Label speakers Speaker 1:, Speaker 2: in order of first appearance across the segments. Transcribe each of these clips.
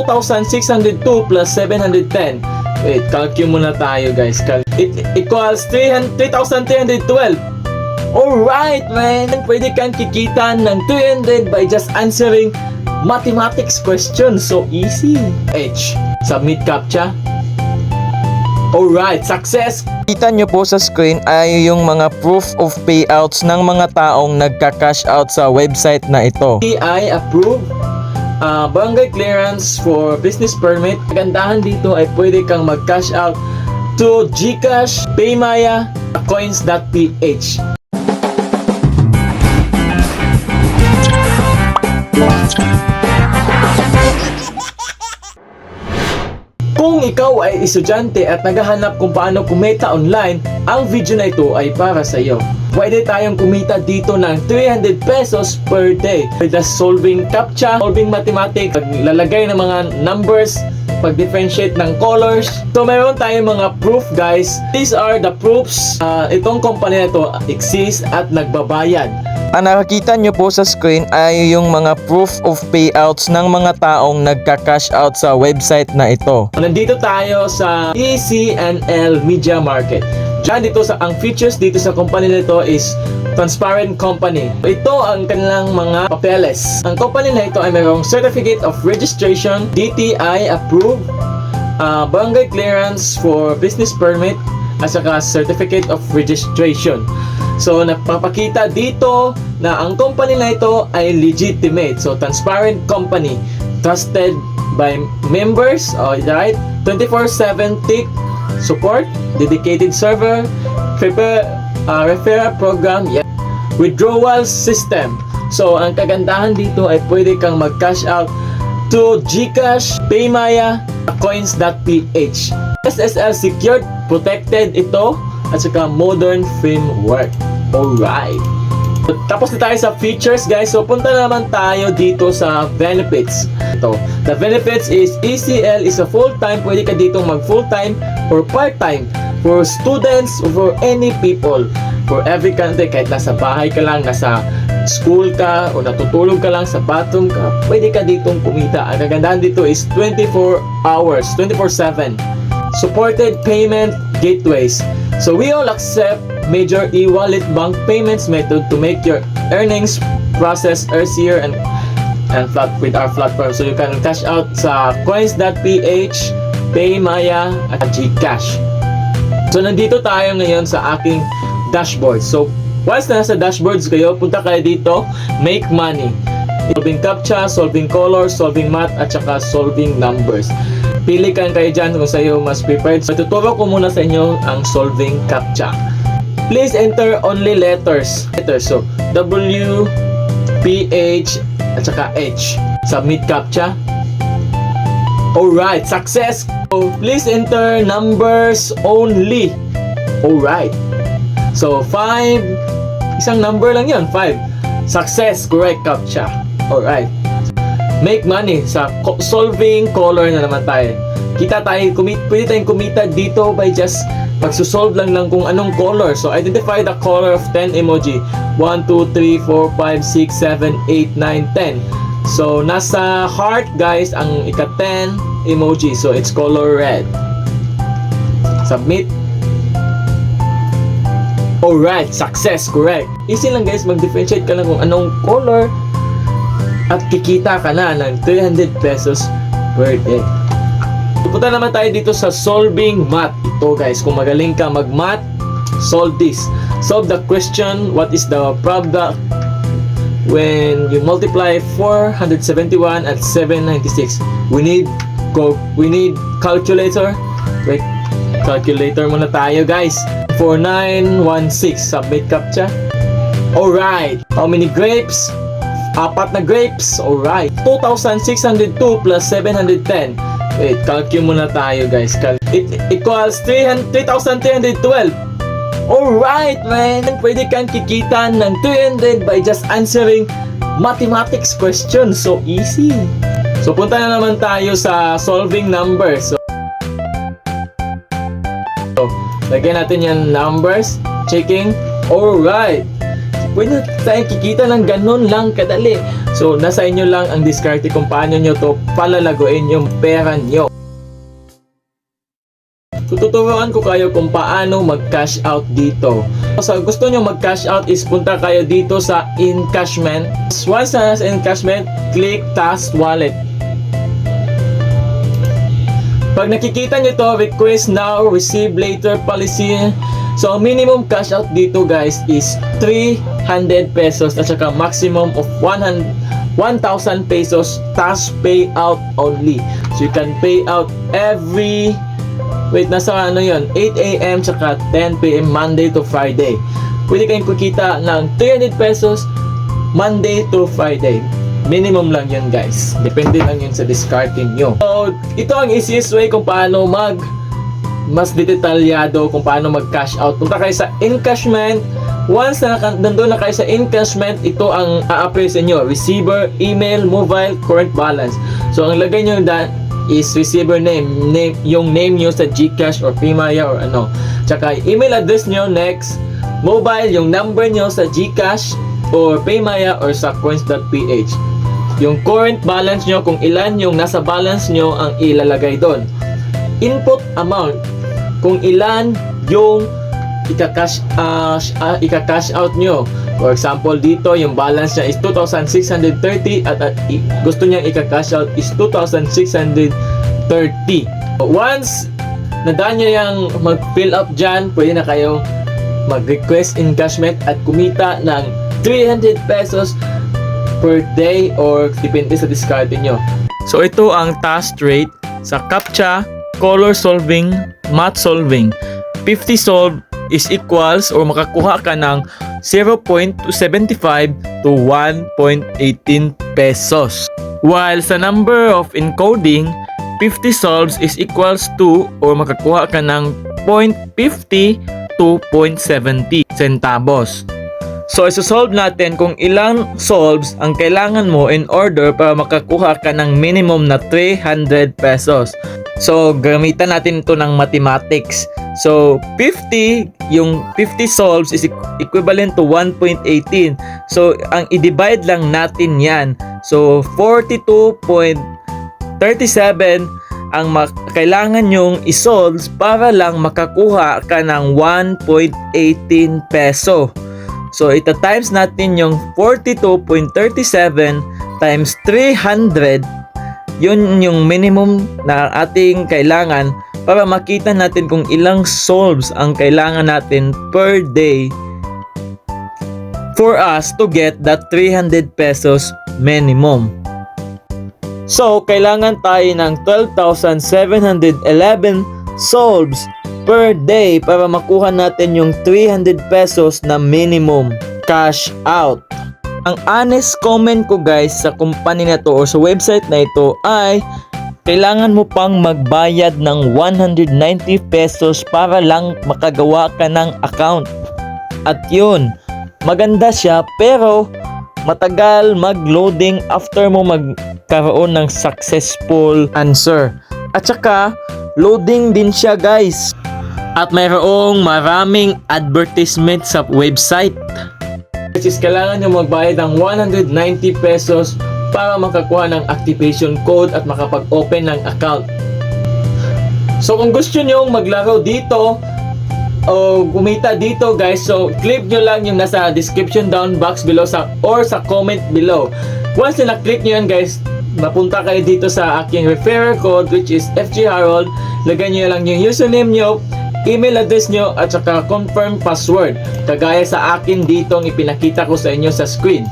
Speaker 1: 2,602 plus 710. Wait, calculate muna tayo guys. It equals 3,312. Alright man! Pwede kang kikita ng 300 by just answering mathematics question. So easy. H. Submit CAPTCHA. Alright, success!
Speaker 2: Kita nyo po sa screen ay yung mga proof of payouts ng mga taong nagka-cash out sa website na ito.
Speaker 1: TI approved barangay clearance for business permit. Kagandahan dito ay pwede kang mag-cash out to GCash, Paymaya, coins.ph. Kung ikaw ay estudyante at naghahanap kung paano kumita online, ang video na ito ay para sa iyo. Pwede tayong kumita dito ng 300 pesos per day. With the solving CAPTCHA, solving mathematics, paglalagay ng mga numbers, pag-differentiate ng colors. So meron tayong mga proof guys. These are the proofs. Itong company na ito exists at nagbabayad.
Speaker 2: Ang nakikita nyo po sa screen ay yung mga proof of payouts ng mga taong nagka-cash out sa website na ito.
Speaker 1: Nandito tayo sa ECNL Media Market. Diyan dito ang features dito sa company nito is transparent company. Ito ang kanilang mga papeles. Ang company na ito ay mayroong certificate of registration, DTI approved, barangay clearance for business permit, at saka certificate of registration. So napapakita dito na ang company na ito ay legitimate. So transparent company, trusted by members, alright, 24/7 TIC support, dedicated server, referral program, yeah. Withdrawal system. So ang kagandahan dito ay pwede kang mag-cash out to GCash, Paymaya, coins.ph. SSL secured, protected ito, at saka modern framework. Alright. Tapos na tayo sa features guys. So punta naman tayo dito sa benefits. Ito. The benefits is ECL is a full-time. Pwede ka dito mag full-time or part-time. For students or for any people. For every country. Kahit nasa bahay ka lang, nasa school ka, o natutulog ka lang sa bathroom ka, pwede ka ditong kumita. Ang kagandahan dito is 24 hours, 24/7. Supported payment gateways. So we all accept major e-wallet bank payments method to make your earnings process easier and flat with our platform. So you can cash out sa coins.ph, Paymaya, at GCash. So nandito tayo ngayon sa aking dashboard. So once nasa dashboards kayo, punta kayo dito, make money. Solving CAPTCHA, solving colors, solving math, at saka solving numbers. Pili kayo dyan kung sa'yo mas prepared. So tuturo ko muna sa inyo ang solving CAPTCHA. Please enter only letters. So W, P, H, at saka H. Submit CAPTCHA. Alright, success! So please enter numbers only. Alright. So 5, isang number lang yun, 5. Success, correct CAPTCHA. Alright. Make money sa solving color na naman tayo. Kita tayo, pwede tayong kumita dito by just pagsusolve lang kung anong color. So identify the color of 10 emoji. 1, 2, 3, 4, 5, 6, 7, 8, 9, 10. So nasa heart guys ang ika-10 emoji. So it's color red. Submit. Alright, success, correct. Easy lang guys, mag-differentiate ka lang kung anong color at kikita ka na ng 300 pesos per day. Pupunta naman tayo dito sa solving math. Ito guys, kung magaling ka mag-math, solve this. Solve the question, what is the product when you multiply 471 at 796? We need calculator. Wait, calculator muna tayo guys. 4916, submit CAPTCHA. Alright, how many grapes? 4 na grapes. Alright, 2,602 plus 710. Wait, calculate muna tayo guys. It equals 3,312. Alright man, pwede kang kikita ng 300 by just answering mathematics questions. So easy. So punta na naman tayo sa solving numbers. So lagyan natin yan numbers, checking. Alright, pwede tayong kikita ng ganun lang kadali. So, nasa inyo lang ang diskarte kung paano nyo to palalaguin yung pera nyo. Tuturuan ko kayo kung paano mag-cash out dito. So, gusto nyo mag-cash out is punta kayo dito sa encashment. Once na sa encashment, click Task Wallet. Pag nakikita nyo to, request now, receive later policy. So, minimum cash out dito guys is 300 pesos at saka maximum of 1,000 pesos task payout only. So, you can pay out every nasa 8 a.m. tsaka 10 p.m. Monday to Friday. Pwede kayong kukita ng 300 pesos Monday to Friday. Minimum lang yun guys. Depende lang yun sa discarding nyo. So, ito ang easiest way kung paano mas detalyado kung paano mag-cash out. Punta kayo sa encashment. Once na nandun na kayo sa encashment, ito ang a-appear sa inyo. Receiver, email, mobile, current balance. So, ang lagay nyo is receiver name, yung name nyo sa GCash or PayMaya or ano. Tsaka email address nyo next, mobile yung number nyo sa GCash or PayMaya or sa coins.ph. Yung current balance nyo, kung ilan yung nasa balance nyo ang ilalagay doon. Input amount, kung ilan yung ika-cash out nyo. For example, dito yung balance niya is 2,630 at gusto niyang ika-cash out is 2,630. Once nadaan nyo yung mag-fill up dyan, pwede na kayo mag-request encashment at kumita ng 300 pesos per day or depende sa discard nyo. So ito ang task rate sa CAPTCHA, color solving, math solving. 50 solve is equals or makakuha ka ng 0.75 to 1.18 pesos. While sa number of encoding, 50 solves is equals to or makakuha ka ng 0.50 to 0.70 centavos. So, isosolve natin kung ilang solves ang kailangan mo in order para makakuha ka ng minimum na 300 pesos. So, gamitan natin ito ng mathematics. So, 50 solves is equivalent to 1.18. So, ang i-divide lang natin yan. So, 42.37 ang kailangan nyong isolve para lang makakuha ka ng 1.18 peso. So, ita-times natin yung 42.37 times 300. Yun yung minimum na ating kailangan para makita natin kung ilang solves ang kailangan natin per day for us to get that 300 pesos minimum. So, kailangan tayo ng 12,711 solves per day para makuha natin yung 300 pesos na minimum cash out. Ang honest comment ko guys sa company na to or sa website na ito ay kailangan mo pang magbayad ng 190 pesos para lang makagawa ka ng account. At yun, maganda siya pero matagal mag-loading after mo magkaroon ng successful answer. At saka, loading din siya guys. At mayroong maraming advertisement sa website. Which is kailangan nyo magbayad ng 190 pesos para makakuha ng activation code at makapag-open ng account. So kung gusto nyo maglaro dito o kumita dito guys, so click nyo lang yung nasa description down box below or sa comment below. Once na click nyo yan guys, mapunta kayo dito sa aking referral code which is FG Harold. Lagay nyo lang yung username nyo, email address nyo at saka confirm password. Kagaya sa akin ditong ipinakita ko sa inyo sa screen.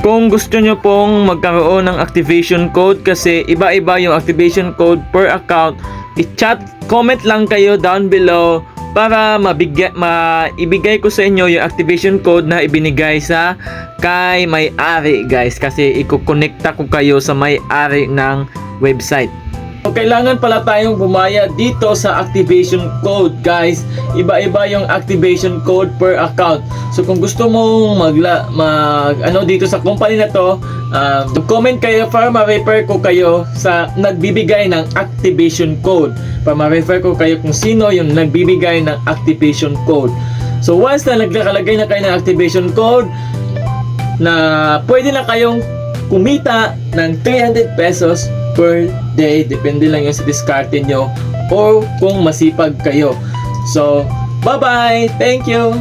Speaker 1: Kung gusto nyo pong magkaroon ng activation code kasi iba-iba yung activation code per account, i-chat, comment lang kayo down below para maibigay ko sa inyo yung activation code na ibinigay sa kay may-ari guys kasi ikukonekta ko kayo sa may-ari ng website. So, kailangan pala tayong bumayad dito sa activation code guys. Iba-iba yung activation code per account. So kung gusto mong dito sa company na to, comment kayo para ma-refer ko kayo sa nagbibigay ng activation code. Para ma-refer ko kayo kung sino yung nagbibigay ng activation code. So once na naglalagay na kayo ng activation code, na pwede na kayong kumita ng 300 pesos per day. Depende lang yun sa diskarte nyo or kung masipag kayo. So, bye-bye! Thank you!